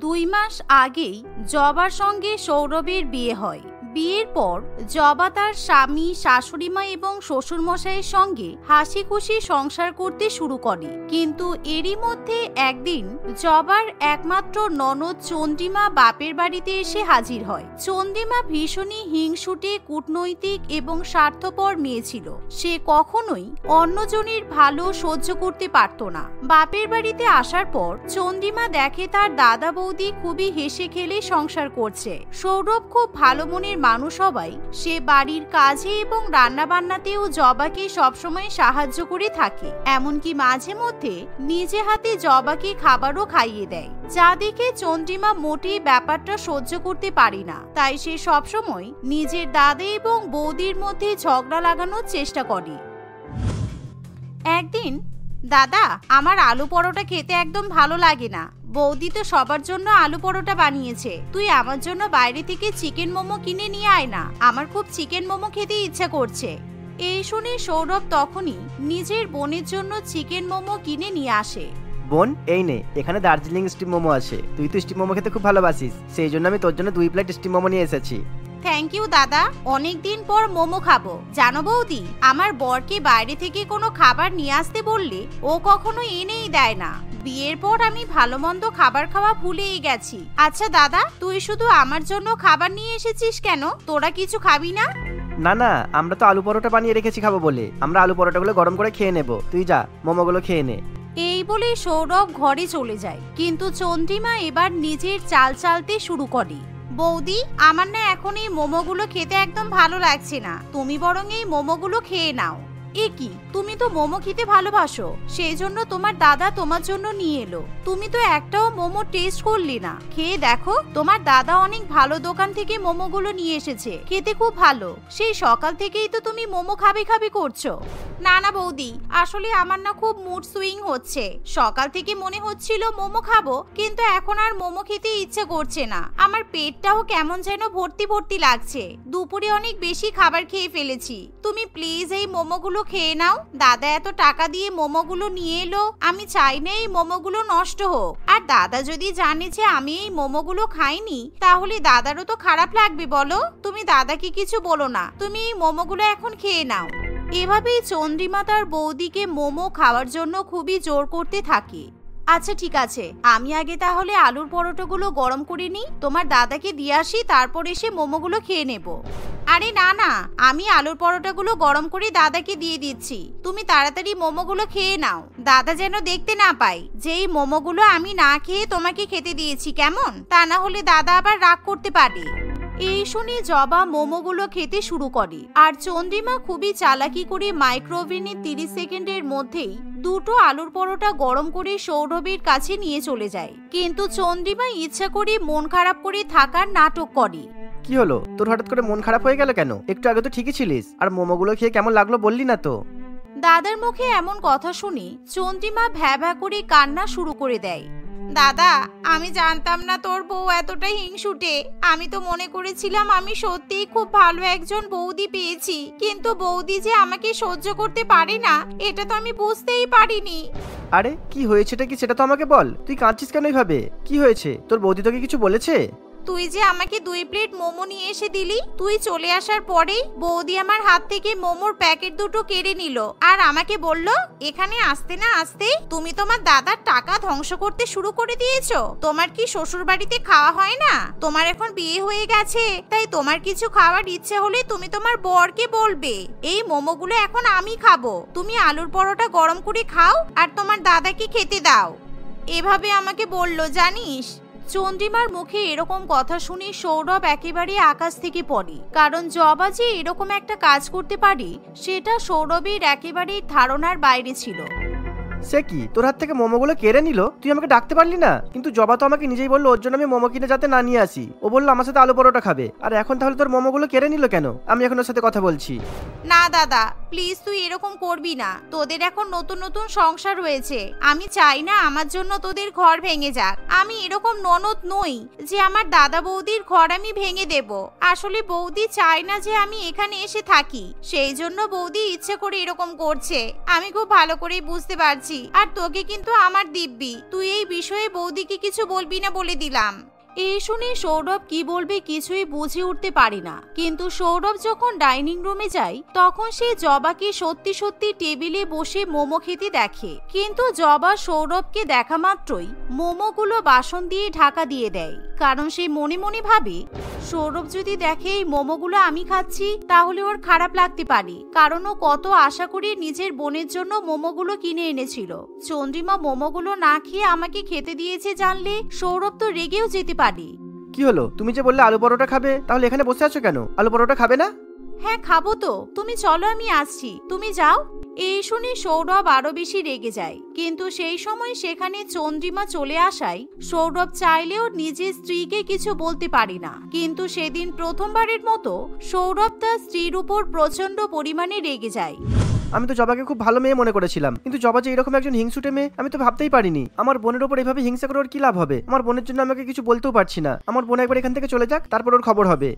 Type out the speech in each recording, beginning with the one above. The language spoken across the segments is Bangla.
2 মাস আগেই জবার সঙ্গে সৌরভের বিয়ে হয়। বিয়ের পর জবা তার স্বামী, শাশুড়িমা এবং শ্বশুরমশাইয়ের সঙ্গে হাসি খুশি সংসার করতে শুরু করে। কিন্তু এরই মধ্যে একদিন জবার একমাত্র ননদ চন্দ্রিমা বাপের বাড়িতে এসে হাজির হয়। চন্দ্রিমা ভীষণই হিংসুটে, কূটনৈতিক এবং স্বার্থপর মেয়ে ছিল। সে কখনোই অন্যজনের ভালো সহ্য করতে পারত না। বাপের বাড়িতে আসার পর চন্দ্রিমা দেখে তার দাদা বৌদি খুবই হেসে খেলে সংসার করছে। সৌরভ খুব ভালো মনের মানুষ হওয়ায় সে বাড়ির কাজে এবং রান্না বান্নাতেও জবাকে সবসময় সাহায্য করে থাকে। এমনকি মাঝে মধ্যে নিজে হাতে জবাকে খাবারও খাইয়ে দেয়, যা দেখে চন্দ্রিমা মোটেই ব্যাপারটা সহ্য করতে পারে না। তাই সে সবসময় নিজের দাদা এবং বৌদির মধ্যে ঝগড়া লাগানোর চেষ্টা করে। একদিন, দাদা, আমার আলু পরোটা খেতে একদম ভালো লাগে না। বৌদি তো সবার জন্য আলু পরোটা বানিয়েছে, তুই আমার জন্য বাইরে থেকে চিকেন মোমো কিনে নিয়ে আয় না, আমার খুব চিকেন মোমো খেতে ইচ্ছা করছে। এই শুনে সৌরভ তখনই নিজের বোনের জন্য চিকেন মোমো কিনে নিয়ে আসে। বোন, এই নে, এখানে দার্জিলিং স্টিম মোমো আছে। তুই তো স্টিম মোমো খেতে খুব ভালোবাসিস, সেই জন্য আমি তোর জন্য 2 প্লেট স্টিম মোমো নিয়ে এসেছি। থ্যাংক ইউ দাদা, অনেকদিন পর মোমো খাবো। জানো বৌদি, আমার বরকে বাইরে থেকে কোনো খাবার নিয়ে আসতে বললে ও কখনো এনেই দেয় না। বিয়ের পর আমি ভালো মন্দ খাবার খাওয়া ভুলেই গেছি। আচ্ছা দাদা, তুই শুধু আমার জন্য খাবার নিয়ে এসেছিস কেন? তোরা কিছু খাবি না? না না, আমরা তো আলু পরোটা বানিয়ে রেখেছি খাবো বলে। আমরা আলু পরোটাগুলো গরম করে খেয়ে নেব, তুই যা মোমোগুলো খেয়ে নে। এই বলে সৌরভ ঘরে চলে যায়। কিন্তু চন্দ্রিমা এবার নিজের চাল চালতে শুরু করে। বৌদি, আমার না এখন এই মোমোগুলো খেতে একদম ভালো লাগছে না, তুমি বরং এই মোমোগুলো খেয়ে নাও। এ কি, তুমি তো মোমো খেতে ভালোবাসো, সেই জন্য তোমার দাদা তোমার জন্য নিয়ে এলো। তুমি তো একটাও মোমো টেস্ট করলি না। খেয়ে দেখো, তোমার দাদা অনেক ভালো দোকান থেকে মোমোগুলো নিয়ে এসেছে, খেতে খুব ভালো। সেই সকাল থেকেই তো তুমি মোমো খাবে খাবে করছো। না না বৌদি, আসলে আমার না খুব মুড সুইং হচ্ছে। সকাল থেকে মনে হচ্ছিল মোমো খাবো, কিন্তু এখন আর মোমো খেতে ইচ্ছে করছে না। আমার পেটটাও কেমন যেন ভর্তি ভর্তি লাগছে। দুপুরে অনেক বেশি খাবার খেয়ে ফেলেছি। তুমি প্লিজ এই মোমোগুলো খেয়ে নাও। দাদা এত টাকা দিয়ে মোমোগুলো নিয়ে এলো, আমি চাই না এই মোমোগুলো নষ্ট হোক। আর দাদা যদি জানে যে আমি এই মোমোগুলো খাইনি, তাহলে দাদারও তো খারাপ লাগবে বলো। তুমি দাদাকে কিছু বলো না, তুমি এই মোমোগুলো এখন খেয়ে নাও। এভাবেই চন্দ্রিমা তার বৌদিকে মোমো খাওয়ার জন্য খুবই জোর করতে থাকে। আচ্ছা ঠিক আছে, আমি আগে তাহলে আলুর পরোটাগুলো গরম করে নিই, তোমার দাদাকে দিয়ে আসি, তারপর এসে মোমোগুলো খেয়ে নেব। আরে না না, আমি আলুর পরোটাগুলো গরম করে দাদাকে দিয়ে দিচ্ছি, তুমি তাড়াতাড়ি মোমোগুলো খেয়ে নাও। দাদা যেন দেখতে না পাই যে এই মোমোগুলো আমি না খেয়ে তোমাকে খেতে দিয়েছি, কেমন? তা না হলে দাদা আবার রাগ করতে পারে। এই শুনে জবা মোমোগুলো খেতে শুরু করে। আর চন্দ্রিমা খুবই চালাকি করে মাইক্রোওভেনে 30 সেকেন্ডের মধ্যেই 2টো আলুর পরোটা গরম করে সৌরভের কাছে নিয়ে চলে যায়। কিন্তু চন্দ্রিমা ইচ্ছা করে মন খারাপ করে থাকার নাটক করে। কি হলো তোর, হঠাৎ করে মন খারাপ হয়ে গেল কেন? একটু আগে তো ঠিকই ছিলিস। আর মোমোগুলো খেয়ে কেমন লাগলো বললি না তো? দাদার মুখে এমন কথা শুনে চন্দ্রিমা ভ্যাভা করে কান্না শুরু করে দেয়। দাদা, আমি জানতাম না তোর বউ এতটা হিংসুটে। আমি তো মনে করেছিলাম আমি সত্যিই খুব ভালো একজন বৌদি পেয়েছি, কিন্তু বৌদি যে আমাকে সহ্য করতে পারে না, এটা তো আমি বুঝতেই পারিনি। আরে কি হয়েছেটা কি সেটা তো আমাকে বল, তুই কাঁদছিস কেন এইভাবে? কি হয়েছে? তোর বৌদি তোকে কিছু বলেছে? তুই যে আমাকে 2 প্লেট মোমো নিয়ে এসে দিলি, তুই চলে আসার পরেই বৌদি আমার হাত থেকে মোমোর প্যাকেট 2টো কেড়ে নিল। আর আমাকে বলল, এখানে আসতে না আসতেই তুমি তোমার দাদার টাকা ধ্বংস করতে শুরু করে দিয়েছো। তোমার কি শ্বশুর বাড়িতে খাওয়া হয় না? তোমার এখন বিয়ে হয়ে গেছে, তাই তোমার কিছু খাওয়ার ইচ্ছে হলে তুমি তোমার বরকে বলবে। এই মোমোগুলো এখন আমি খাবো, তুমি আলুর পরোটা গরম করে খাও আর তোমার দাদাকে খেতে দাও। এভাবে আমাকে বলল, জানিস। চন্দ্রিমার মুখে এরকম কথা শুনে সৌরভ একেবারে আকাশ থেকে পড়ে। কারণ জবা যে এরকম একটা কাজ করতে পারে, সেটা সৌরভের একেবারেই ধারণার বাইরে ছিল। সে কি, তোর হাত থেকে মোমোগুলো কেড়ে নিল? তুই আমাকে ডাকতে পারলি না? কিন্তু জবা তো আমাকে নিজেই বললো ওর জন্য আমি মোমো কিনে যাতে না নিয়ে আসি। ও বললো আমার সাথে আলু পরোটা খাবে। আর এখন তাহলে তোর মোমোগুলো কেড়ে নিল কেন? আমি এখন ওর সাথে কথা বলছি। না দাদা, প্লিজ তুই এরকম করবি না। তোদের এখন নতুন নতুন সংসার হয়েছে, আমি চাই না আমার জন্য তোদের ঘর ভেঙে যাক। আমি এরকম ননদ নই যে আমার দাদা বৌদির ঘর আমি ভেঙে দেব। আসলে বৌদি চায় না যে আমি এখানে এসে থাকি, সেই জন্য বৌদি ইচ্ছে করে এরকম করছে। আমি খুব ভালো করেই বুঝতে পারছি খাচ্ছি, আর তোকে কিন্তু আমার দিব্যি। তুই এই বিষয়ে বৌদিকে কিছু বলবি না বলে দিলাম। এই শুনে সৌরভ কি বলবে কিছুই বুঝে উঠতে পারে না। কিন্তু সৌরভ যখন ডাইনিং রুমে যায় তখন সে জবাকে সত্যি সত্যি টেবিলে বসে মোমো খেতে দেখে। কিন্তু জবা সৌরভকে দেখা মাত্রই মোমোগুলো বাসন দিয়ে ঢাকা দিয়ে দেয়, কারণ সে মনে মনে ভাবে সৌরভ যদি দেখে এই মোমোগুলো আমি খাচ্ছি তাহলে ওর খারাপ লাগতে পারে, কারণ ও কত আশা করে নিজের বোনের জন্য মোমোগুলো কিনে এনেছিল। চন্দ্রিমা মোমোগুলো না খেয়ে আমাকে খেতে দিয়েছে জানলে সৌরভ তো রেগেও যেতে পারে। কি হলো, তুমি যে বললে আলু পরোটা খাবে, তাহলে এখানে বসে আছো কেন? আলু পরোটা খাবে না? হ্যাঁ খাবো তো, তুমি চলো আমি আসছি, তুমি যাও। এই শুনে সৌরভ আরো বেশি রেগে যায়। কিন্তু সেই সময় সেখানে চন্দ্রিমা চলে আসায় সৌরভ চাইলেও নিজের স্ত্রীকে কিছু বলতে পারে না। কিন্তু সেদিন প্রথমবারের মতো সৌরভ তার স্ত্রীর উপর প্রচন্ড পরিমাণে রেগে যায়। আমি তো জবাকে খুব ভালো মেয়ে মনে করেছিলাম, কিন্তু জবা যে এরকম একজন হিংসুটে মেয়ে আমি তো ভাবতেই পারিনি। আমার বোনের উপর এভাবে হিংসা করে ওর কি লাভ হবে? আমার বোনের জন্য আমাকে কিছু বলতেও পারছি না। আমার বোন একবার এখান থেকে চলে যাক, তারপর ওর খবর হবে।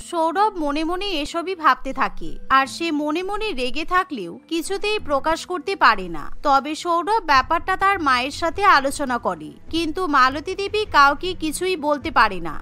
সৌরভ মনে মনে এসবই ভাবতে থাকে, আর সে মনে মনে রেগে থাকলেও কিছুতেই প্রকাশ করতে পারে না। তবে সৌরভ ব্যাপারটা তার মায়ের সাথে আলোচনা করে, কিন্তু মালতী দেবী কাউকে কিছুই বলতে পারে না।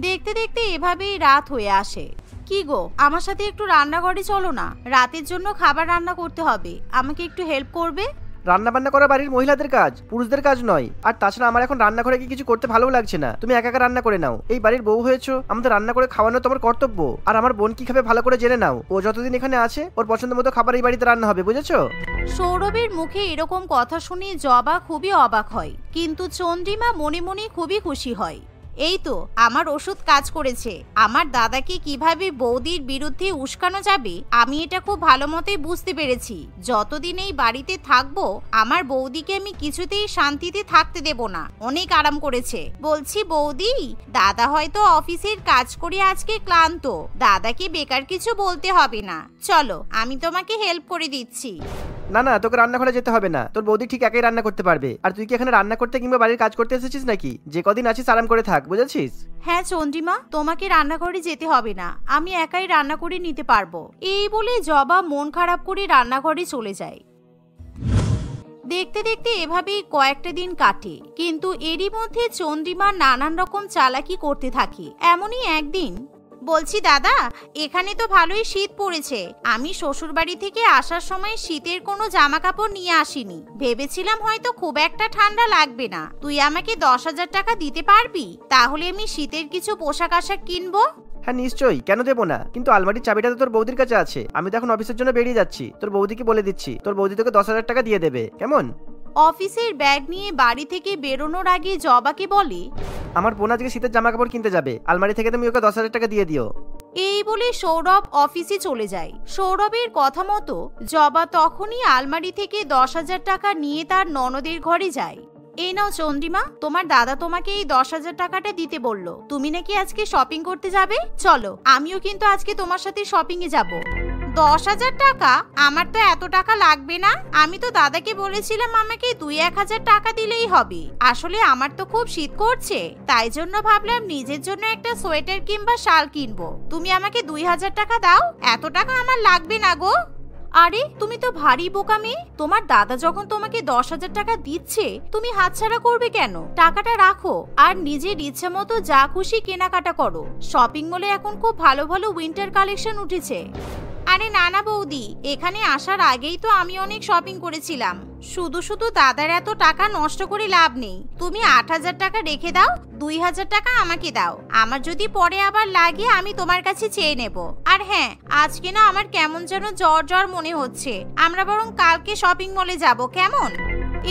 দেখতে দেখতে এভাবেই রাত হয়ে আসে। কি গো, আমার সাথে একটু রান্নাঘরে চলো না, রাতের জন্য খাবার রান্না করতে হবে, আমাকে একটু হেল্প করবে? রান্না বান্না করা বাড়ির মহিলাদের কাজ, পুরুষদের কাজ নয়। আর তাছাড়া আমার এখন রান্নাঘরে গিয়ে কিছু করতে ভালো লাগছে না, তুমি একা একা রান্না করে নাও। এই বাড়ির বউ হয়েছো, আমাদের রান্না করে খাওয়ানো তোমার কর্তব্য। আর আমার বোন কি খাবে ভালো করে জেনে নাও। ও যতদিন এখানে আছে ওর পছন্দ মতো খাবার এই বাড়িতে রান্না হবে, বুঝেছো? সৌরভের মুখে এরকম কথা শুনে জবা খুবই অবাক হয়, কিন্তু চন্দ্রিমা মনে মনে খুবই খুশি হয়। এই তো আমার ওষুধ কাজ করেছে। আমার দাদাকে কিভাবে বৌদির বিরুদ্ধে উস্কানো যাবে আমি এটা খুব ভালো মতোই বুঝতে পেরেছি। যতদিন এই বাড়িতে থাকবো আমার বৌদিকে আমি কিছুতেই শান্তিতে থাকতে দেব না। অনেক আরাম করেছে। বলছি বৌদি, দাদা হয়তো অফিসের কাজ করে আজকে ক্লান্ত, দাদাকে বেকার কিছু বলতে হবে না, চলো আমি তোমাকে হেল্প করে দিচ্ছি। না না, তোকে রান্নাঘরে যেতে হবে না, তোর বৌদি ঠিক একাই রান্না করতে পারবে। আর তুই কি এখানে রান্না করতে কিংবা বাড়ির কাজ করতে এসেছিস নাকি? যে কদিন আছিস আরাম করে থাক, বুঝেছিস? হ্যাঁ চন্দ্রিমা, তোমাকে রান্নাঘরে যেতে হবে না, আমি একাই রান্না করে নিতে পারবো। এই বলে জবা মন খারাপ করে রান্নাঘরে চলে যায়। দেখতে দেখতে এভাবেই কয়েকটা দিন কাটে, কিন্তু এরই মধ্যে চন্দ্রিমা নানান রকম চালাকি করতে থাকে। এমনই একদিন, বলছি দাদা, এখানে তো ভালোই শীত পড়েছে। আমি শ্বশুর বাড়ি থেকে আসার সময় শীতের কোনো জামা কাপড় নিয়ে আসিনি, ভেবেছিলাম হয়তো খুব একটা ঠান্ডা লাগবে না। তুই আমাকে 10,000 টাকা দিতে পারবি? তাহলে আমি শীতের কিছু পোশাক আশাক কিনবো। হ্যাঁ নিশ্চয়ই, কেন দেবো না? কিন্তু আলমারির চাবিটা তো তোর বৌদির কাছে আছে। আমি তো এখন অফিসের জন্য বেরিয়ে যাচ্ছি, তোর বৌদিকে বলে দিচ্ছি, তোর বৌদি তোকে 10,000 টাকা দিয়ে দেবে, কেমন? অফিসের ব্যাগ নিয়ে বাড়ি থেকে বেরোনোর আগে জবাকে বলে, আমার বোন আজকে শীতের জামা কাপড় কিনতে যাবে, আলমারি থেকে তুমি ওকে 10,000 টাকা দিয়ে দিও। এই বলে সৌরভ অফিসে চলে যায়। সৌরভের কথা মতো জবা তখনই আলমারি থেকে 10,000 টাকা নিয়ে তার ননদের ঘরে যায়। এই নাও চন্দ্রিমা, তোমার দাদা তোমাকে এই 10,000 টাকাটা দিতে বললো। তুমি নাকি আজকে শপিং করতে যাবে, চলো আমিও কিন্তু আজকে তোমার সাথে শপিং এ যাবো। 10,000 টাকা? আমার তো এত টাকা লাগবে না। আমি তো দাদাকে বলেছিলাম আমাকে 2-1,000 টাকা দিলেই হবে। আসলে আমার তো খুব শীত করছে, তাই জন্য ভাবলাম নিজের জন্য একটা সোয়েটার কিংবা শাল কিনবো। তুমি আমাকে 2,000 টাকা দাও, এত টাকা আমার লাগবে না গো। আরে তুমি তো ভারী বোকা মেয়ে, তোমার দাদা যখন তোমাকে 10,000 টাকা দিচ্ছে তুমি হাতছাড়া করবে কেন? টাকাটা রাখো আর নিজের ইচ্ছা মতো যা খুশি কেনাকাটা করো। শপিং মলে এখন খুব ভালো ভালো উইন্টার কালেকশন উঠেছে। আরে নানা বৌদি, এখানে আসার আগেই তো আমি অনেক শপিং করেছিলাম। শুধু শুধু দাদার এত টাকা নষ্ট করে লাভ নেই। তুমি 8,000 টাকা রেখে দাও, 2,000 টাকা আমাকে দাও। আমার যদি পরে আবার লাগে আমি তোমার কাছে চেয়ে নেব। আর হ্যাঁ, আজকে না আমার কেমন যেন জ্বর জ্বর মনে হচ্ছে। আমরা বরং কালকে শপিং মলে যাব, কেমন?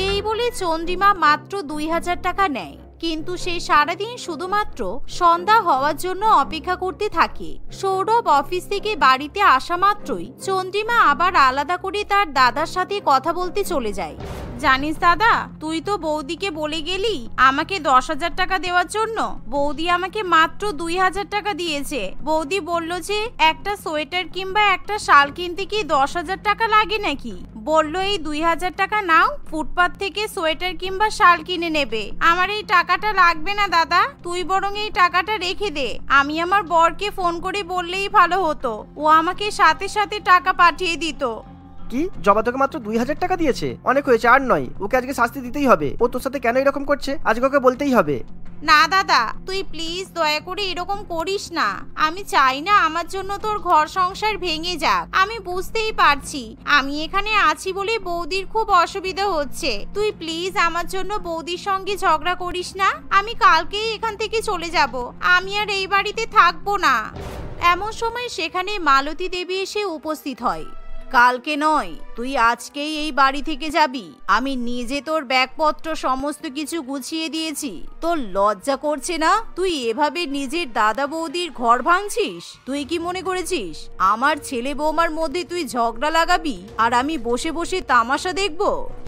এই বলে চন্দ্রিমা মাত্র 2,000 টাকা নেয়। কিন্তু সে সারাদিন শুধুমাত্র সন্ধ্যা হওয়ার জন্য অপেক্ষা করতে থাকে। সৌরভ অফিস থেকে বাড়িতে আসা মাত্রই চন্দ্রিমা আবার আলাদা করে তার দাদার সাথে কথা বলতে চলে যায়। জানিস দাদা, তুই তো বৌদিকে বলে গেলি আমাকে 10,000 টাকা দেওয়ার জন্য। বৌদি আমাকে মাত্র 2,000 টাকা দিয়েছে। বৌদি বলল যে একটা সোয়েটার কিংবা একটা শাল কিনতে কি 10,000 টাকা লাগে নাকি? বললো এই 2,000 টাকা নাও, ফুটপাত থেকে সোয়েটার কিংবা শাল কিনে নেবে। আমার এই টাকাটা লাগবে না দাদা, তুই বরং এই টাকাটা রেখে দে। আমি আমার বরকে ফোন করে বললেই ভালো হতো, ও আমাকে সাথে সাথে টাকা পাঠিয়ে দিত। কি জবা তোকে মাত্র 2000 টাকা দিয়েছে? অনেক হয়েছে, আর নয়। ওকে আজকে শাস্তি দিতেই হবে। ও তোর সাথে কেন এরকম করছে আজকে ওকে বলতেই হবে। না দাদা, তুই প্লিজ দয়া করে এরকম করিস না। আমি চাই না আমার জন্য তোর ঘর সংসার ভেঙে যাক। আমি বুঝতেই পারছি আমি এখানে আছি বলে বৌদির খুব অসুবিধা হচ্ছে। তুই প্লিজ আমার জন্য বৌদির সঙ্গে ঝগড়া করিস না। আমি কালকেই এখান থেকে চলে যাব। আমি আর এই বাড়িতে থাকবো না। এমন সময় সেখানে মালতী দেবী এসে উপস্থিত হয়। কালকে নয়, তুই আজকেই এই বাড়ি থেকে যাবি। আমি নিজে তোর ব্যাগপত্র সমস্ত কিছু গুছিয়ে দিয়েছি। তোর লজ্জা করছে না? তুই এভাবে নিজের দাদা বৌদির ঘর ভাঙছিস? তুই কি মনে করেছিস আমার ছেলে বৌমার মধ্যে তুই ঝগড়া লাগাবি আর আমি বসে বসে তামাশা দেখব?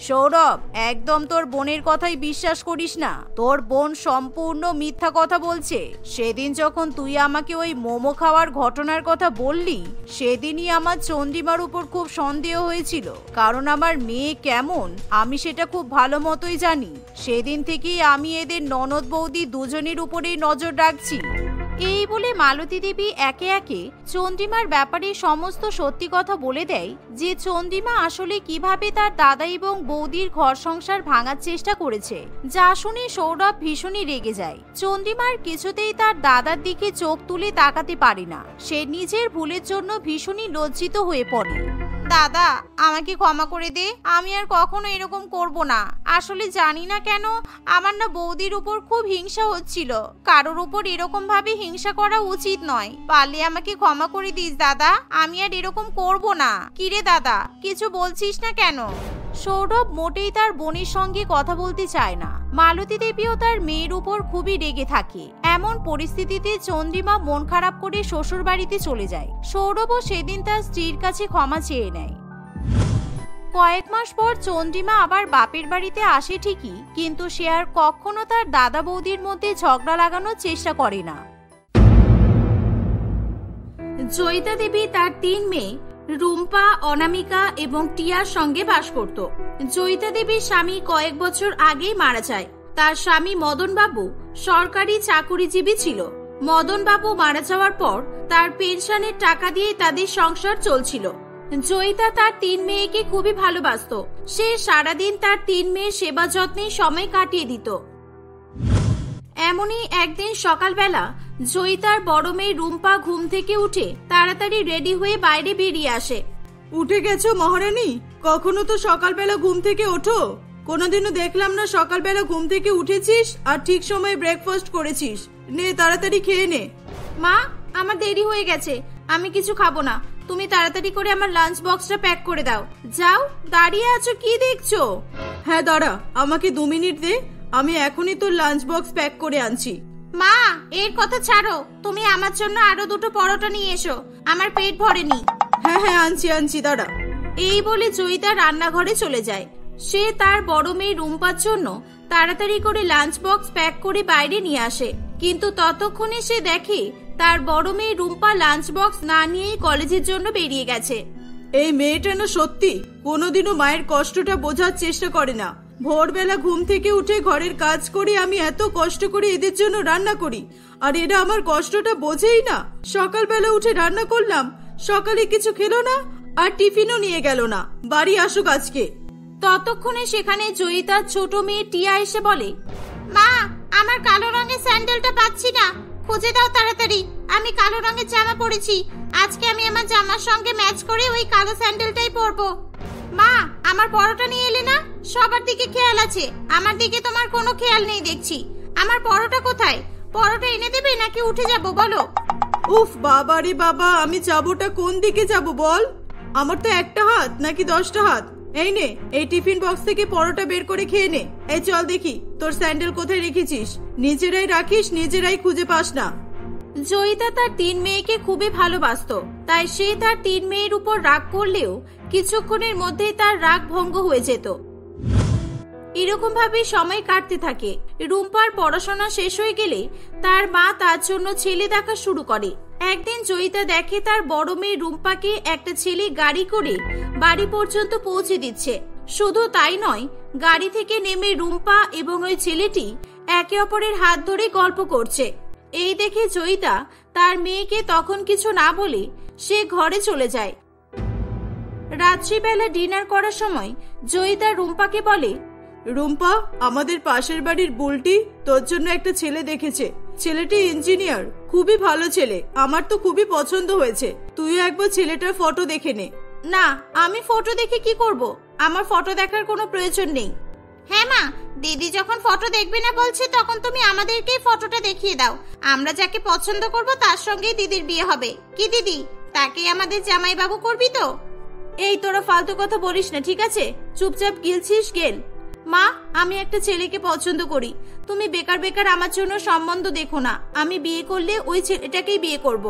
সৌরভ, একদম তোর বোনের কথাই বিশ্বাস করিস না। তোর বোন সম্পূর্ণ মিথ্যা কথা বলছে। সেদিন যখন তুই আমাকে ওই মোমো খাওয়ার ঘটনার কথা বললি, সেদিনই আমার চন্দ্রিমার উপর খুব সন্দেহ হয়েছিল। কারণ আমার মেয়ে কেমন আমি সেটা খুব ভালো মতোই জানি। সেদিন থেকেই আমি এদের ননদ বৌদি দুজনের উপরেই নজর রাখছি। এই বলে মালতী দেবী একে একে চন্দ্রিমার ব্যাপারে সমস্ত সত্যি কথা বলে দেয় যে চন্দ্রিমা আসলে কিভাবে তার দাদা এবং বৌদির ঘর সংসার ভাঙার চেষ্টা করেছে। যা শুনে সৌরভ ভীষণই রেগে যায়। চন্দ্রিমার কিছুতেই তার দাদার দিকে চোখ তুলে তাকাতে পারে না। সে নিজের ভুলের জন্য ভীষণই লজ্জিত হয়ে পড়ে। দাদা, আমাকে ক্ষমা করে দে। আমি আর কখনো এরকম করব না। আসলে জানি না কেন আমার না বৌদির উপর খুব হিংসা হচ্ছিল। কারোর উপর এরকম ভাবে হিংসা করা উচিত নয়। পারলে আমাকে ক্ষমা করে দিস দাদা। আমি আর এরকম করব না। কিরে দাদা, কিছু বলছিস না কেন? সৌরভ মোটেই তার বোনের সঙ্গে কথা বলতে চায় না। মালতী দেবীও তার মেয়ের উপর খুবই রেগে থাকে। এমন পরিস্থিতিতে চন্দ্রিমা মন খারাপ করে শ্বশুর বাড়িতে চলে যায়। সৌরভও সেদিন তার স্ত্রীর কাছে ক্ষমা চেয়ে নেয়। কয়েক মাস পর চন্দ্রিমা আবার বাপের বাড়িতে আসে ঠিকই, কিন্তু সে আর কখনো তার দাদা বৌদির মধ্যে ঝগড়া লাগানোর চেষ্টা করে না। জয়িতা দেবী তার 3 মেয়ে রুম্পা, অনামিকা এবং টিয়ার সঙ্গে বাস করত। জয়িতা দেবীর স্বামী কয়েক বছর আগেই মারা যায়। তার স্বামী মদন বাবু সরকারি চাকুরিজীবী ছিল। মদন বাবু মারা যাওয়ার পর তার পেনশনের টাকা দিয়ে তাদের সংসার চলছিল। জয়িতা তার 3 মেয়েকে খুবই ভালোবাসত। সে সারাদিন তার 3 মেয়ের সেবা যত্নে সময় কাটিয়ে দিত। এমনই একদিন সকালবেলা জয়িতার বড় মেয়ে রুম্পা ঘুম থেকে উঠে তাড়াতাড়ি রেডি হয়ে বাইরে বেরিয়ে আসে। উঠে গেছো মহারানী? কখনো তো সকালবেলা ঘুম থেকে ওঠো? কোনোদিনও দেখলাম না সকালবেলা ঘুম থেকে উঠেছিস আর ঠিক সময়ে ব্রেকফাস্ট করেছিস। নে তাড়াতাড়ি খেয়ে নে। মা, আমার দেরি হয়ে গেছে, আমি কিছু খাবো না। তুমি তাড়াতাড়ি করে আমার লাঞ্চ বক্সটা প্যাক করে দাও। যাও, দাঁড়িয়ে আছো কি দেখছো? হ্যাঁ দাঁড়া, আমাকে 2 মিনিট দে, আমি এখনই তোর লাঞ্চ বক্স প্যাক করে আনছি। মা, এর কথা ছাড়ো। তুমি আমার জন্য আরো 2টো পরোটা নিয়ে এসো, আমার পেট ভরেনি। হ্যাঁ হ্যাঁ আনছি দাঁড়া। এই বলে জয়িতা রান্নাঘরে চলে যায়। সে তার বড় মেয়ে রুম্পার জন্য তাড়াতাড়ি করে লাঞ্চ বক্স প্যাক করে বাইরে নিয়ে আসে। কিন্তু ততক্ষণে সে দেখে তার বড় মেয়ে রুম্পা লাঞ্চ বক্স না নিয়েই কলেজের জন্য বেরিয়ে গেছে। এই মেয়েটা না সত্যি কোনোদিনও মায়ের কষ্টটা বোঝার চেষ্টা করে না। ভোরবেলা ঘুম থেকে উঠে ঘরের কাজ করি, আমি এত কষ্ট করে এদের জন্য রান্না করি, আর এরা আমার কষ্টটা বোঝেই না। সকালবেলা উঠে রান্না করলাম, সকালে কিছু খেলো না আর টিফিনও নিয়ে গেল না। বাড়ি আসুক আজকে। ততক্ষণে সেখানে জয়িতার ছোট মেয়ে টিয়া এসে বলে, মা, আমার কালো রঙের স্যান্ডেলটা পাচ্ছি না, খুঁজে দাও তাড়াতাড়ি। আমি কালো রঙের জামা পরেছি, আজকে আমি আমার জামার সঙ্গে ম্যাচ করে ওই কালো স্যান্ডেলটাই পরবো। মা, আমার পরোটা নিয়ে এলে না? সবার দিকে খেয়াল আছে, আমার দিকে তোমার কোনো খেয়াল নেই দেখছি। আমার পরোটা কোথায়? পরোটা এনে দেবে নাকি উঠে যাব বলো? উফ বাবা রে বাবা, আমি যাবোটা কোন দিকে যাব বল? আমার তো একটা হাত নাকি 10টা হাত। এই নে, এই টিফিন বক্স থেকে পরোটা বের করে খেয়ে নে। এই চল দেখি তোর স্যান্ডেল কোথায় রেখেছিস। নিজেরাই রাখিস, নিজেরাই খুঁজে পাস না। জয়িতা তার 3 মেয়েকে খুবই ভালোবাসতো, তাই সে তার 3 মেয়ের উপর রাগ করলেও কিছুক্ষণের মধ্যেই তার রাগ ভঙ্গ হয়ে যেত। এরকম ভাবে সময় কাটতে থাকে। রুম্পার পড়াশোনা শেষ হয়ে গেলে তার মা তার জন্য ছেলে দেখা শুরু করে। একদিন জয়িতা দেখে তার বড় মেয়ে রুম্পাকে একটা ছেলে গাড়ি করে বাড়ি পর্যন্ত পৌঁছে দিচ্ছে। শুধু তাই নয়, গাড়ি থেকে নেমে রুম্পা এবং ওই ছেলেটি একে অপরের হাত ধরে গল্প করছে। এই দেখে জয়িতা তার মেয়েকে তখন কিছু না বলে সে ঘরে চলে যায়। রাত্রিবেলা ডিনার করার সময় জয়িতা রুম্পাকে বলে, রুম্পা, আমাদের পাশের বাড়ির বুলটি তোর জন্য একটা ছেলে দেখেছে। ছেলেটি ইঞ্জিনিয়ার, খুবই ভালো ছেলে, আমার তো খুবই পছন্দ হয়েছে। তুইও একবার ছেলেটার ফটো দেখে নে। না, আমি ফটো দেখে কি করব? আমার ফটো দেখার কোনো প্রয়োজন নেই। হ্যাঁ মা, দিদি যখন ফটো দেখবে না বলছে তখন তুমি আমাদেরকেই ফটোটা দেখিয়ে দাও। আমরা যাকে পছন্দ করব তার সঙ্গেই দিদির বিয়ে হবে। কি দিদি, তাকে আমাদের জামাইবাবু করবি তো? এই তোরা ফালতু কথা বলিস না, ঠিক আছে? চুপচাপ গিলছিস গেল। মা, আমি একটা ছেলেকে পছন্দ করি, তুমি বেকার বেকার আমার জন্য সম্বন্ধ দেখো না। আমি বিয়ে করলে ওই ছেলেটাকেই বিয়ে করব।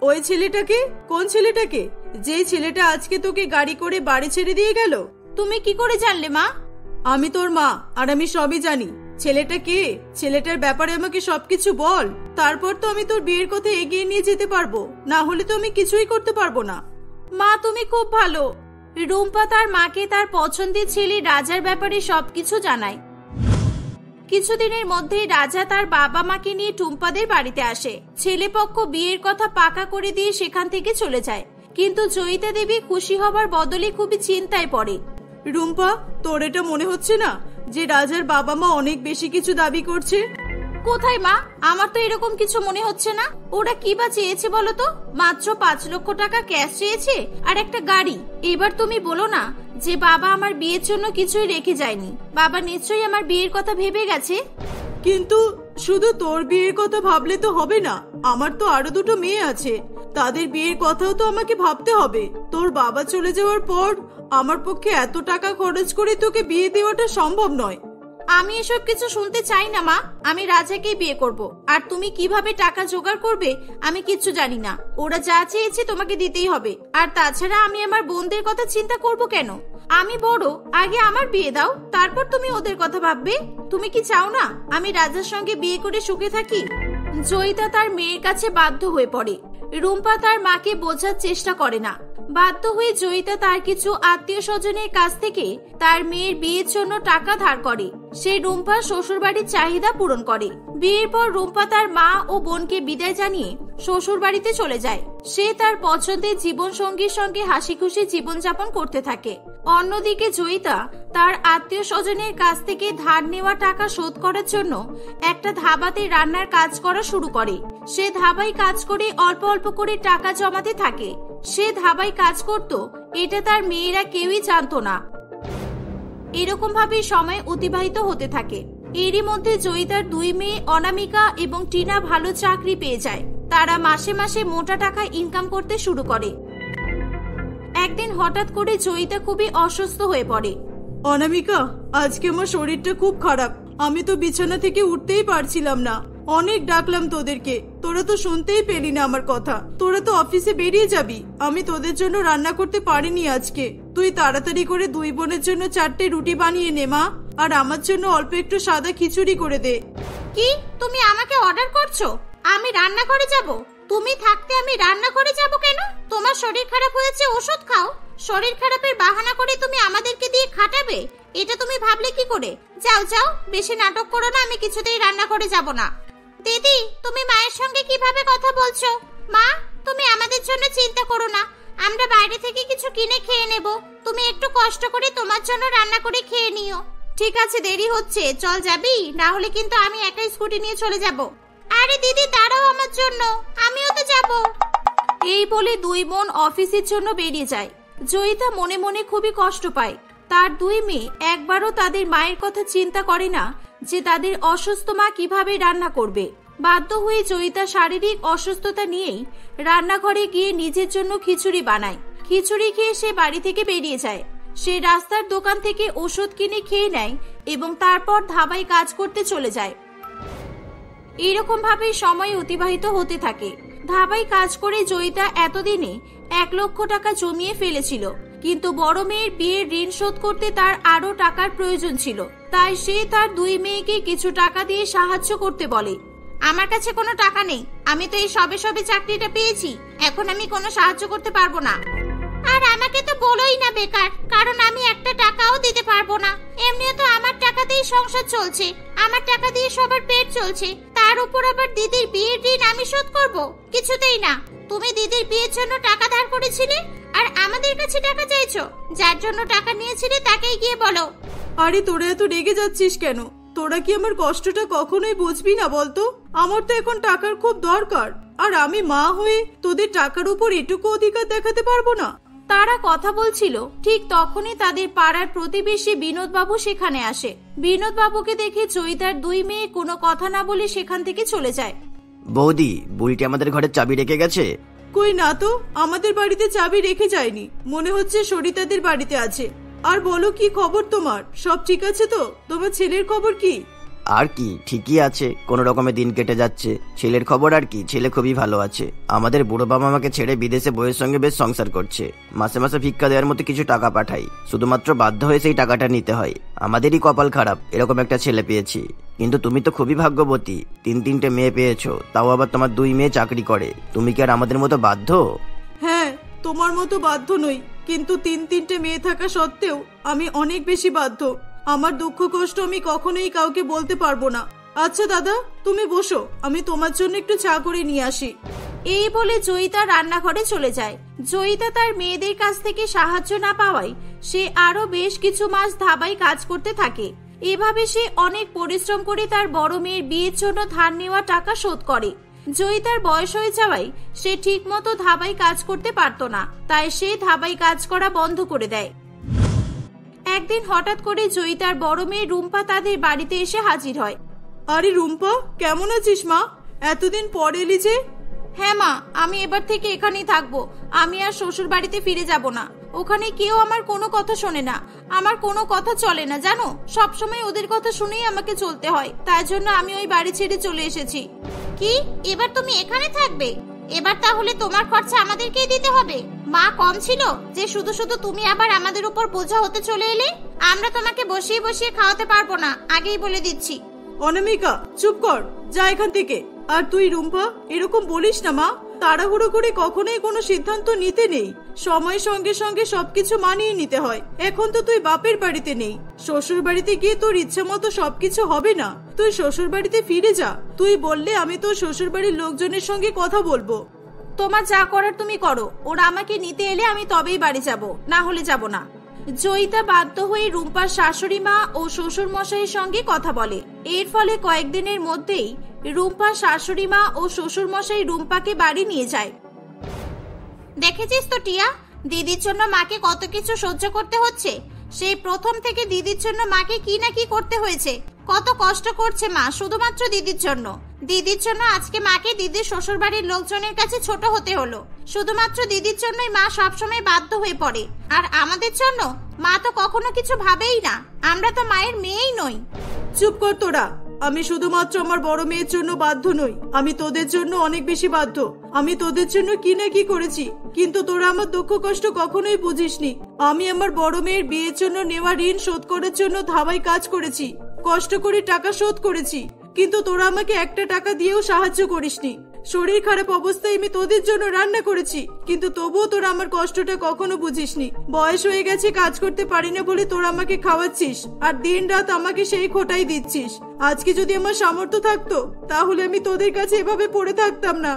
ওই ছেলেটাকে? কোন ছেলেটাকে? যে ছেলেটা আজকে তোকে গাড়ি করে বাড়ি ছেড়ে দিয়ে গেল। তুমি কি করে জানলে মা? আমি তোর মা, আর আমি সবই জানি। ছেলেটা কে? ছেলেটার ব্যাপারে আমাকে সবকিছু বল, তারপর তো আমি তোর বিয়ের কথা এগিয়ে নিয়ে যেতে পারবো, না হলে তো আমি কিছুই করতে পারবো না। মা, তুমি খুব ভালো। রুম্পা তার মাকে তার পছন্দের ছেলে রাজার ব্যাপারে সবকিছু জানায়। কিছুদিনের মধ্যেই রাজা তার বাবা মাকে নিয়ে টুম্পাদের বাড়িতে আসে। ছেলেপক্ষ বিয়ের কথা পাকা করে দিয়ে সেখান থেকে চলে যায়, কিন্তু জয়িতা দেবী খুশি হবার বদলে খুবই চিন্তায় পড়ে। রুম্পা, তোর এটা মনে হচ্ছে না যে রাজার বাবা মা অনেক বেশি কিছু দাবি করছে? কোথায় মা, আমার তো এরকম কিছু মনে হচ্ছে না। ওরা কি বা চেয়েছে বলো তো? মাত্র 5 লক্ষ টাকা ক্যাশ চেয়েছে আর একটা গাড়ি। এবার তুমি বলো না যে বাবা আমার বিয়ের জন্য কিছুই রেখে যায়নি। বাবা নিশ্চয়ই আমার বিয়ের কথা ভেবে গেছে। কিন্তু শুধু তোর বিয়ের কথা ভাবলে তো হবে না, আমার তো আরো 2টো মেয়ে আছে, তাদের বিয়ের কথাও তো আমাকে ভাবতে হবে। তোর বাবা চলে যাওয়ার পর আমার পক্ষে এত টাকা খরচ করে তোকে বিয়ে দেওয়াটা সম্ভব নয়। আমি এসব কিছু শুনতে চাই না মা, আমি রাজাকেই বিয়ে করব। আর তুমি কিভাবে টাকা জোগাড় করবে আমি কিচ্ছু জানি না। ওরা যা চেয়েছে তোমাকে দিতেই হবে। আর তাছাড়া আমি আমার বোনদের কথা চিন্তা করব কেন? আমি বড়, আগে আমার বিয়ে দাও, তারপর তুমি ওদের কথা ভাববে। তুমি কি চাও না আমি রাজার সঙ্গে বিয়ে করে সুখে থাকি? জয়িতা তার মেয়ের কাছে বাধ্য হয়ে পড়ে। রুম্পা তার মাকে বোঝার চেষ্টা করে না। বাধ্য হয়ে জয়িতা তার কিছু আত্মীয় স্বজনের কাছ থেকে তার মেয়ের বিয়ের জন্য টাকা ধার করে। সে রুম্পার শ্বশুরবাড়ির চাহিদা পূরণ করে। বিয়ের পর রুম্পা তার মা ও বোনকে বিদায় জানিয়ে শ্বশুর বাড়িতে চলে যায়। সে তার পছন্দের জীবন সঙ্গীর সঙ্গে হাসি খুশি জীবনযাপন করতে থাকে। অন্যদিকে জয়িতা তার আত্মীয় স্বজনের কাছ থেকে ধার নেওয়া টাকা শোধ করার জন্য একটা ধাবাতে রান্নার কাজ করা শুরু করে। সে ধাবায় কাজ করে অল্প অল্প করে টাকা জমাতে থাকে। সে ধাবায় কাজ করত, এটা তার মেয়েরা কেউই জানতো না। এরকম ভাবে সময় অতিবাহিত হতে থাকে। এরই মধ্যে জয়িতার 2 মেয়ে অনামিকা এবং টিনা ভালো চাকরি পেয়ে যায়। তারা মাসে মাসে মোটা টাকা ইনকাম করতে শুরু করে। একদিন হঠাৎ করে জয়িতা খুবই অসুস্থ হয়ে পড়ে। অনামিকা, আজকে আমার শরীরটা খুব খারাপ, আমি তো বিছানা থেকে উঠতেই পারছিলাম না। অনেক ডাকলাম তোদেরকে, তোরা তো শুনতেই পেলি না আমার কথা। তোরা তো অফিসে বেরিয়ে যাবি, আমি তোদের জন্য রান্না করতে পারিনি আজকে। তুই তাড়াতাড়ি করে 2 বোনের জন্য 4টে রুটি বানিয়ে নে মা, আর আমার জন্য অল্প একটু সাদা খিচুড়ি করে দে। কি, তুমি আমাকে অর্ডার করছো? আমি রান্না করে যাব? তুমি থাকতে আমি রান্না করে যাব কেন? তোমার শরীর খারাপ হয়েছে, ওষুধ খাও। শরীর খারাপের বাহানা করে তুমি আমাদেরকে দিয়ে খাটাবে, এটা তুমি ভাবলে কি করে? যাও যাও, বেশি নাটক করো না, আমি কিছুতেই রান্না করে যাব না। দিদি, তুমি মায়ের সঙ্গে কিভাবে কথা বলছো? মা, তুমি আমাদের জন্য চিন্তা করো না, আমরা বাইরে থেকে কিছু কিনে খেয়ে নেব। তুমি একটু কষ্ট করে তোমার জন্য রান্না করে খেয়ে নিও। ঠিক আছে, দেরি হচ্ছে, চল যাবি, না হলে কিন্তু আমি একাই স্কুটি নিয়ে চলে যাব। আরে দিদি, দাঁড়াও আমার জন্য, আমিও তো যাব। এই বলে 2 বোন অফিসের জন্য বেরিয়ে যায়। জয়িতা মনে মনে খুবই কষ্ট পায়। তার 2 মেয়ে একবারও তাদের মায়ের কথা চিন্তা করে না যে তাদের অসুস্থ মা কিভাবে রান্না করবে। বাধ্য হয়ে জয়িতা শারীরিক অসুস্থতা নিয়েই রান্নাঘরে গিয়ে নিজের জন্য খিচুড়ি বানায়। খিচুড়ি খেয়ে সে বাড়ি থেকে বেরিয়ে যায়। সে রাস্তার দোকান থেকে ওষুধ কিনে খেয়ে নেয় এবং তারপর ধাবায় কাজ করতে চলে যায়। এরকম ভাবে সময় অতিবাহিত হতে থাকে। ধাবায় কাজ করে জয়িতা এতদিনে 1 লক্ষ টাকা জমিয়ে ফেলেছিল, কিন্তু বড় মেয়ের বিয়ের ঋণ শোধ করতে তার আরো টাকার প্রয়োজন ছিল। তাই সে তার 2 মেয়েকে কিছু টাকা দিয়ে সাহায্য করতে বলে। আমার কাছে কোনো টাকা নেই, আমি তো এই সবে সবে চাকরিটা পেয়েছি, এখন আমি কোনো সাহায্য করতে পারবো না। আর আমাকে তো বলোই না বেকার, কারণ আমি একটা টাকাও দিতে পারবো না। এমনিও তো আমার টাকাতেই সংসার চলছে, আমার টাকা দিয়ে সবার পেট চলছে, তার উপর আবার দিদির বিয়ের ঋণ আমি শোধ করব? কিছুতেই না। তুমি দিদির বিয়ের জন্য টাকা ধার করেছিলে, আর আমাদের কাছে টাকা চাইছো? যার জন্য টাকা নিয়েছিলে তাকেই গিয়ে বলো। আরে তোরা এত রেগে যাচ্ছিস কেন? তোরা কি আমার কষ্টটা কখনোই বুঝবি না বলতো? আমার তো এখন টাকার খুব দরকার, আর আমি মা হয়ে তোদের টাকার উপর এটুকু অধিকার দেখাতে পারবো না? তারা কথা বলছিল, ঠিক তখনই তাদের পাড়ার প্রতিবেশী বিনোদ বাবু সেখানে আসে। বিনোদ বাবুকে দেখে চৈতার দুই মেয়ে কোনো কথা না বলে সেখান থেকে চলে যায়। বৌদি, বুড়িটি আমাদের ঘরের চাবি রেখে গেছে। কই না তো, আমাদের বাড়িতে চাবি রেখে যায়নি, মনে হচ্ছে সরিতাদের বাড়িতে আছে। আর বলো, কি খবর তোমার? সব ঠিক আছে তো? তোমার ছেলের খবর কি? আর কি, ঠিকই আছে, কোনো রকমে দিন কেটে যাচ্ছে। ছেলের খবর আর কি, ছেলে খুবই ভালো আছে। আমাদের বুড়ো বাবা আমাকে ছেড়ে বিদেশে বউয়ের সঙ্গে বেশ সংসার করছে। মাসে মাসে ভিক্ষা দেওয়ার মতো কিছু টাকা পাঠাই, শুধুমাত্র বাধ্য হয়ে সেই টাকাটা নিতে হয়। আমাদেরই কপাল খারাপ, এরকম একটা ছেলে পেয়েছি। কিন্তু তুমি তো খুবই ভাগ্যবতী, 3-3টে মেয়ে পেয়েছো, তাও আবার তোমার 2 মেয়ে চাকরি করে। তুমি কি আর আমাদের মতো বাধ্য? হ্যাঁ, তোমার মতো বাধ্য নই, কিন্তু 3-3টে মেয়ে থাকা সত্ত্বেও আমি অনেক বেশি বাধ্য। আমার দুঃখ কষ্ট আমি কখনোই কাউকে বলতে পারবো না। আচ্ছা দাদা, তুমি বসো, আমি তোমার জন্য একটু চা করে নিয়ে আসি। এই বলে জয়িতা রান্নাঘরে চলে যায়। জয়িতা তার মেয়েদের কাছ থেকে সাহায্য না পাওয়ায় সে আরো বেশ কিছু মাস ধাবায় কাজ করতে থাকে। এভাবে সে অনেক পরিশ্রম করে তার বড় মেয়ের বিয়ের জন্য ধার নেওয়া টাকা শোধ করে। জয়িতার বয়স হয়ে যাওয়ায় সে ঠিক মতো ধাবায় কাজ করতে পারতো না, তাই সে ধাবায় কাজ করা বন্ধ করে দেয়। একদিন হঠাৎ করে জয়িতার বড় মেয়ে রুম্পা তাদের বাড়িতে এসে হাজির হয়। আরে রুম্পা, কেমন আছিস মা? এতদিন পর এলি যে? হ্যাঁ মা, আমি এবার থেকে এখানেই থাকবো। আমি আর শ্বশুর বাড়িতে ফিরে যাব না। ওখানে কেউ আমার কোনো কথা শোনে না, আমার কোনো কথা চলে না জানো। সবসময় ওদের কথা শুনেই আমাকে চলতে হয়, তাই জন্য আমি ওই বাড়ি ছেড়ে চলে এসেছি। কি, এবার তুমি এখানে থাকবে? এবার তাহলে তোমার খরচা আমাদেরকেই দিতে হবে। মা কম ছিল যে শুধু শুধু তুমি আবার আমাদের উপর বোঝা হতে চলে এলে? আমরা তোমাকে বসিয়ে বসিয়ে খাওয়াতে পারবো না, আগেই বলে দিচ্ছি। অনামিকা, চুপ কর, যা এখান থেকে। আর তুই রুম্পা, এরকম বলিস না মা। তাড়াহুড়ো করে কখনোই কোনো সিদ্ধান্ত নিতে নেই, সময়ের সঙ্গে সঙ্গে সবকিছু মানিয়ে নিতে হয়। এখন তো তুই বাপের বাড়িতে নেই, শ্বশুর বাড়িতে গিয়ে তোর ইচ্ছা মতো সবকিছু হবে না। তুই শ্বশুর বাড়িতে ফিরে যা। তুই বললে আমি তোর শ্বশুর বাড়ির লোকজনের সঙ্গে কথা বলবো। তোমার যা করার তুমি করো, ওরা আমাকে নিতে এলে আমি তবেই বাড়ি যাব, না হলে যাব না। জয়িতা বাধ্য হয়ে রুম্পার শাশুড়ি মা ও শ্বশুর মশাইয়ের সঙ্গে কথা বলে। এর ফলে কয়েকদিনের মধ্যেই রুম্পার শাশুড়ি মা ও শ্বশুর মশাই রুম্পাকে বাড়ি নিয়ে যায়। দেখেছিস তো টিয়া, দিদির জন্য মাকে কত কিছু সহ্য করতে হচ্ছে। সেই প্রথম থেকে দিদির জন্য মাকে কি না কি করতে হয়েছে। কত কষ্ট করছে মা শুধুমাত্র দিদির জন্য। দিদির জন্য আজকে মাকে দিদির শ্বশুর বাড়ির লোকজনের কাছে ছোট হতে হলো। শুধুমাত্র দিদির জন্যই মা সবসময় বাধ্য হয়ে পড়ে, আর আমাদের জন্য মা তো কখনো কিছু ভাবেই না। আমরা তো মায়ের মেয়েই নই। চুপ কর তোরা। আমি শুধুমাত্র আমার বড় মেয়ের জন্য বাধ্য নই, আমি তোদের জন্য অনেক বেশি বাধ্য। আমি তোদের জন্য কি না কি করেছি, কিন্তু তোরা আমার দুঃখ কষ্ট কখনোই বুঝিসনি। আমি আমার বড় মেয়ের বিয়ের জন্য নেওয়া ঋণ শোধ করার জন্য ধাবায় কাজ করেছি, কষ্ট করে টাকা শোধ করেছি, কিন্তু তোরা আমাকে একটা টাকা দিয়েও সাহায্য করিসনি। শরীর খারাপ অবস্থায় আমি তোদের জন্য রান্না করেছি, কিন্তু তবুও তোরা আমার কষ্টটা কখনো বুঝিসনি। বয়স হয়ে গেছে, কাজ করতে পারি না বলে তোরা আমাকে খাওয়াচ্ছিস, আর দিন রাত আমাকে সেই খোটাই দিচ্ছিস। আজকে যদি আমার সামর্থ্য থাকতো তাহলে আমি তোদের কাছে এভাবে পড়ে থাকতাম না।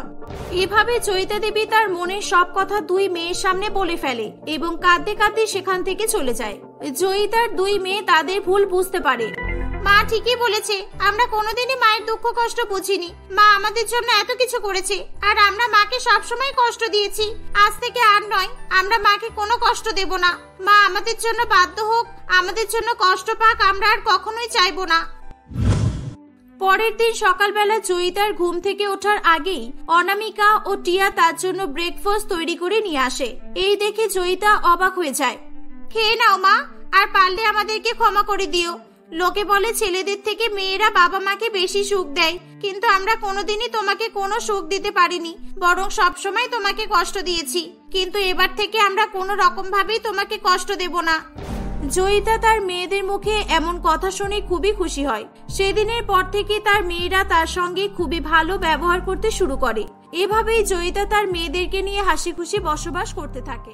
এভাবে জয়িতা দেবী তার মনের সব কথা দুই মেয়ের সামনে বলে ফেলে এবং কাঁদতে কাঁদতে সেখান থেকে চলে যায়। জয়িতার দুই মেয়ে তাদের ভুল বুঝতে পারে। মা ঠিকই বলেছে, আমরা কোনোদিনই মায়ের দুঃখ কষ্ট বুঝিনি। মা আমাদের জন্য এত কিছু করেছে, আর আমরা মাকে সবসময় কষ্ট দিয়েছি। আজ থেকে আর নয়, আমরা মাকে কোনো কষ্ট দেব না। মা আমাদের জন্য বাধ্য হোক, আমাদের জন্য কষ্ট পাক, আমরা আর কখনোই চাইবো না। পরের দিন সকালবেলা জয়িতার ঘুম থেকে ওঠার আগেই অনামিকা ও টিয়া তার জন্য ব্রেকফাস্ট তৈরি করে নিয়ে আসে। এই দেখে জয়িতা অবাক হয়ে যায়। খেয়ে নাও মা, আর পারলে আমাদেরকে ক্ষমা করে দিও। লোকে বলে ছেলেদের থেকে মেয়েরা বাবা মাকে বেশি সুখ দেয়, কিন্তু আমরা কোনোদিনই তোমাকে কোনো সুখ দিতে পারিনি, বরং সবসময় তোমাকে কষ্ট দিয়েছি। কিন্তু এবার থেকে আমরা কোনো রকম ভাবেই তোমাকে কষ্ট দেব না। জয়িতা তার মেয়েদের মুখে এমন কথা শুনে খুবই খুশি হয়। সেদিনের পর থেকে তার মেয়েরা তার সঙ্গে খুবই ভালো ব্যবহার করতে শুরু করে। এভাবেই জয়িতা তার মেয়েদেরকে নিয়ে হাসি খুশি বসবাস করতে থাকে।